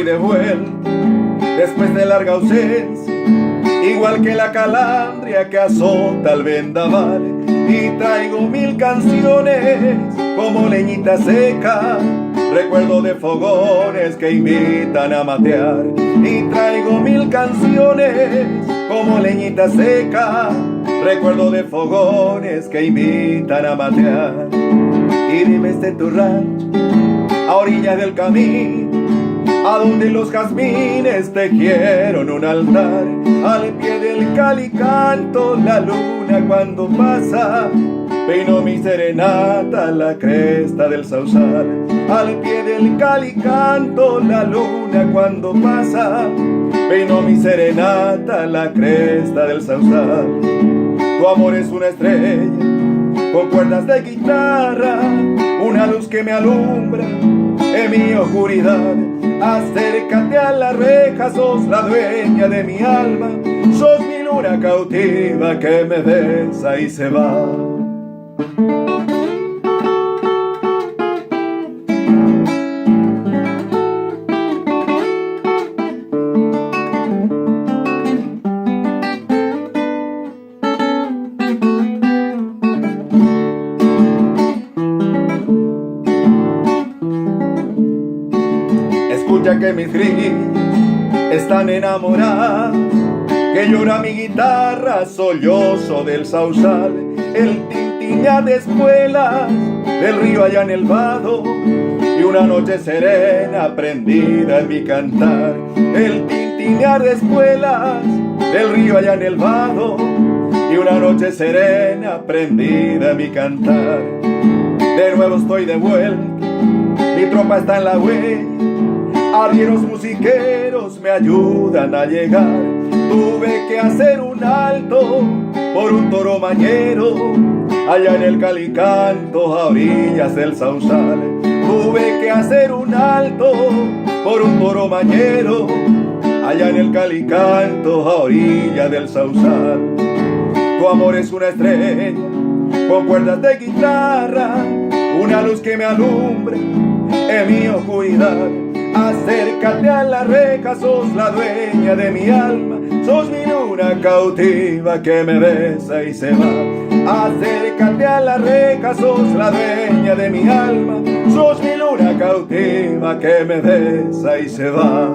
estoy de vuelta después de larga ausencia, igual que la calandria que azota el vendaval. Y traigo mil canciones como leñita seca, recuerdo de fogones que invitan a matear. Y traigo mil canciones como leñita seca, recuerdo de fogones que invitan a matear. Y dime tu rancho, a orilla del camino, a donde los jazmines tejieron un altar. Al pie del calicanto la luna cuando pasa, peino mi serenata a la cresta del sausal. Al pie del calicanto la luna cuando pasa, peino mi serenata a la cresta del sausal. Tu amor es una estrella con cuerdas de guitarra, una luz que me alumbra en mi oscuridad. Acércate a la reja, sos la dueña de mi alma, sos mi luna cautiva que me besa y se va. Escucha que mis grillos están enamorados, que llora mi guitarra sollozo del sausal. El tintinear de espuelas del río allá en el vado, y una noche serena prendida en mi cantar. El tintinear de espuelas del río allá en el vado, y una noche serena prendida en mi cantar. De nuevo estoy de vuelta, mi tropa está en la huella, arrieros musiqueros me ayudan a llegar. Tuve que hacer un alto por un toro mañero, allá en el calicanto a orillas del sausal. Tuve que hacer un alto por un toro mañero, allá en el calicanto a orillas del sausal. Tu amor es una estrella con cuerdas de guitarra, una luz que me alumbra en mi oscuridad. Acércate a la reja, sos la dueña de mi alma, sos mi luna cautiva que me besa y se va. Acércate a la reja, sos la dueña de mi alma, sos mi luna cautiva que me besa y se va.